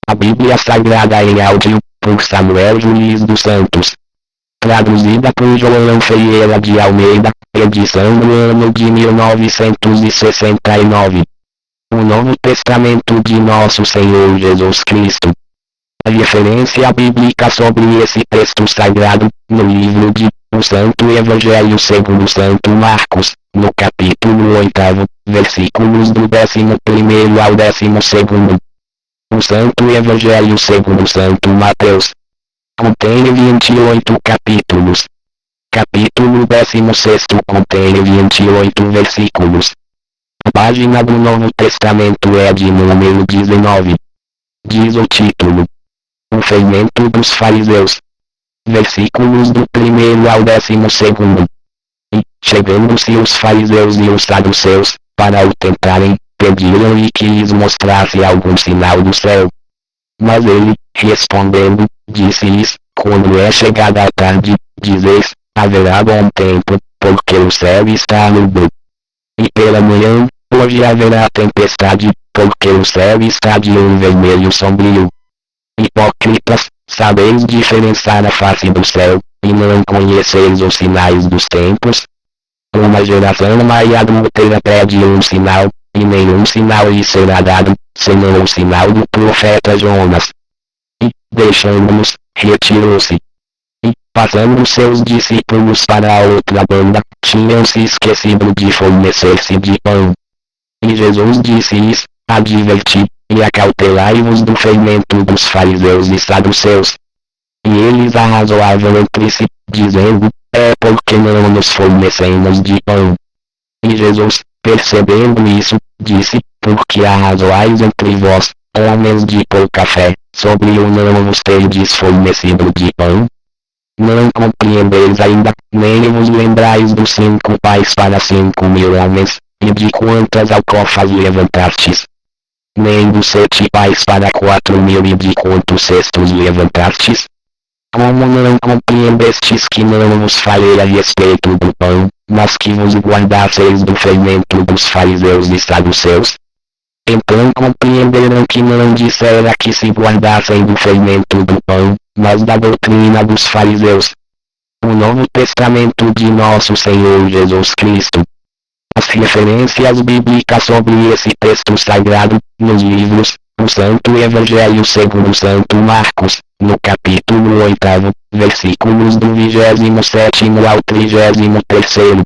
A Bíblia Sagrada em áudio, por Samuel Juiz dos Santos. Traduzida por João Ferreira de Almeida, edição do ano de 1969. O Novo Testamento de Nosso Senhor Jesus Cristo. A referência bíblica sobre esse texto sagrado, no livro de O Santo Evangelho segundo Santo Marcos, no capítulo 8, versículos do 11º ao 12º. O Santo Evangelho segundo Santo Mateus. Contém 28 capítulos. Capítulo 16 contém 28 versículos. A página do Novo Testamento é de número 19. Diz o título: O fermento dos fariseus. Versículos do 1º ao 12º. E, chegando-se os fariseus e os saduceus, para o tentarem, pediram-lhe que lhes mostrasse algum sinal do céu. Mas ele, respondendo, disse-lhes: Quando é chegada a tarde, dizeis, haverá bom tempo, porque o céu está nublado. E pela manhã, hoje haverá tempestade, porque o céu está de um vermelho sombrio. Hipócritas, sabeis diferenciar a face do céu, e não conheceis os sinais dos tempos? Uma geração má e adúltera pede um sinal, e nenhum sinal lhe será dado, senão o sinal do profeta Jonas. E, deixando-nos, retirou-se. E, passando seus discípulos para a outra banda, tinham-se esquecido de fornecer-se de pão. E Jesus disse-lhes: Adverti, e acautelai-vos do fermento dos fariseus e saduceus. E eles arrazoavam entre si, dizendo: É porque não nos fornecemos de pão. E Jesus, percebendo isso, disse: Porque arrazoais entre vós, homens de pouca fé, sobre o não vos terdes fornecido de pão? Não compreendeis ainda, nem vos lembrais dos 5 pães para 5.000 homens, e de quantas alcofas levantastes? Nem dos 7 pães para 4.000 e de quantos cestos levantastes? Como não compreendestes que não vos falei a respeito do pão, mas que vos guardasseis do fermento dos fariseus e saduceus? Então compreenderão que não dissera que se guardassem do fermento do pão, mas da doutrina dos fariseus. O Novo Testamento de Nosso Senhor Jesus Cristo. As referências bíblicas sobre esse texto sagrado, nos livros, O Santo Evangelho segundo Santo Marcos, no capítulo 8, versículos do 27º ao 33º.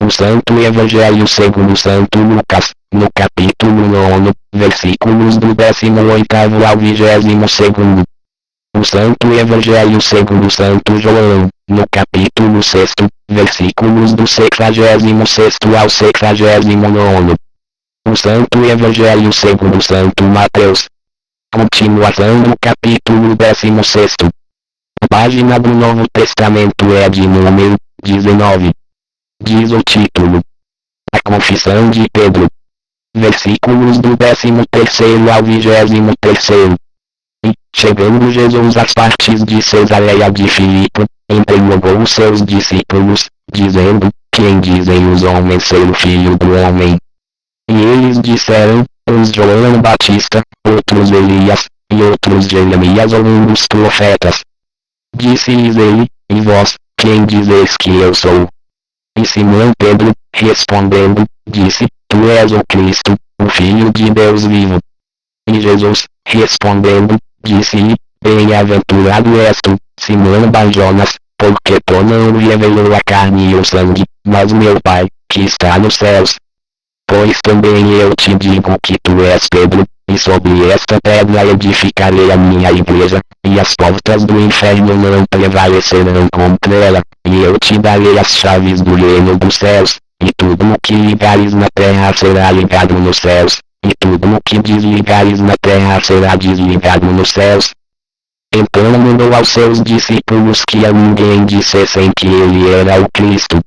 O Santo Evangelho segundo Santo Lucas, no capítulo 9, versículos do 18º ao 22º. O Santo Evangelho segundo Santo João, no capítulo 6, versículos do 66º ao 69º. O Santo Evangelho segundo Santo Mateus. Continuação do capítulo 16. A página do Novo Testamento é de número 19. Diz o título: A Confissão de Pedro. Versículos do 13º ao 23º. E, chegando Jesus às partes de Cesareia de Filipe, interrogou os seus discípulos, dizendo: Quem dizem os homens ser o Filho do Homem? E eles disseram: uns João Batista, outros Elias, e outros Jeremias ou um dos profetas. Disse-lhes ele: E vós, quem dizeis que eu sou? E Simão Pedro, respondendo, disse: Tu és o Cristo, o Filho de Deus vivo. E Jesus, respondendo, disse-lhe: Bem-aventurado és tu, Simão Bar-Jonas, porque tu não revelou a carne e o sangue, mas meu Pai, que está nos céus. Pois também eu te digo que tu és Pedro, e sobre esta pedra edificarei a minha igreja, e as portas do inferno não prevalecerão contra ela, e eu te darei as chaves do reino dos céus, e tudo o que ligares na terra será ligado nos céus, e tudo o que desligares na terra será desligado nos céus. Então mandou aos seus discípulos que a ninguém dissessem que ele era o Cristo.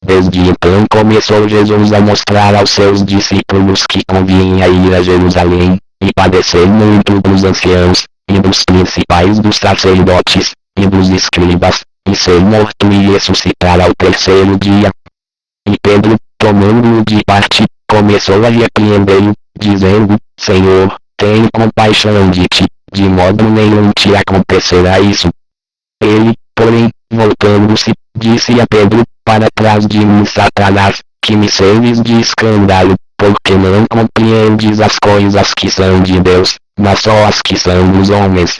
Desde então começou Jesus a mostrar aos seus discípulos que convinha ir a Jerusalém, e padecer muito dos anciãos, e dos principais dos sacerdotes, e dos escribas, e ser morto e ressuscitar ao 3º dia. E Pedro, tomando-o de parte, começou a repreendê-lo, dizendo: Senhor, tenho compaixão de ti, de modo nenhum te acontecerá isso. Ele, porém, voltando-se, disse a Pedro, para trás de mim, Satanás, que me serves de escândalo, porque não compreendes as coisas que são de Deus, mas só as que são dos homens.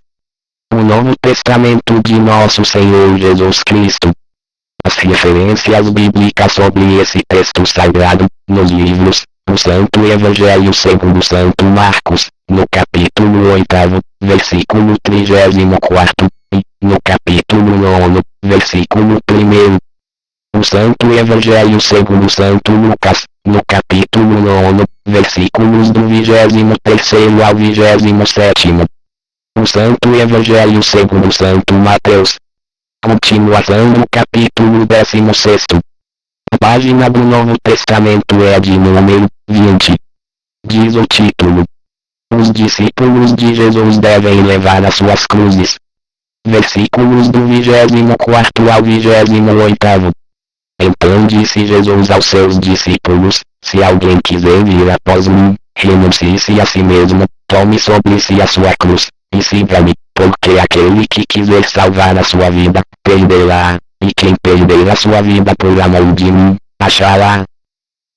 O Novo Testamento de Nosso Senhor Jesus Cristo. As referências bíblicas sobre esse texto sagrado, nos livros, o Santo Evangelho segundo Santo Marcos, no capítulo 8, versículo 34, e, no capítulo 9, versículo 1. O Santo Evangelho segundo Santo Lucas, no capítulo 9, versículos do 23º ao 27º. O Santo Evangelho segundo Santo Mateus. Continuação do capítulo 16. A página do Novo Testamento é de número 20. Diz o título: Os discípulos de Jesus devem levar as suas cruzes. Versículos do 24 ao 28. Então disse Jesus aos seus discípulos: Se alguém quiser vir após mim, renuncie-se a si mesmo, tome sobre si a sua cruz, e siga-me, porque aquele que quiser salvar a sua vida, perderá, e quem perder a sua vida por amor de mim, achará.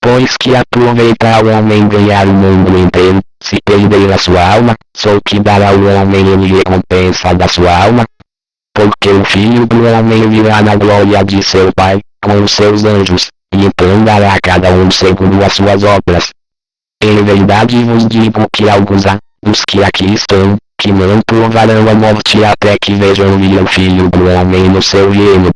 Pois que aproveita ao homem ganhar o mundo inteiro, se perder a sua alma, só que dará ao homem em recompensa da sua alma? Porque o Filho do Homem virá na glória de seu Pai, com os seus anjos, e então dará a cada um segundo as suas obras. Em verdade vos digo que alguns há, dos que aqui estão, que não provarão a morte até que vejam vir o Filho do Homem no seu reino.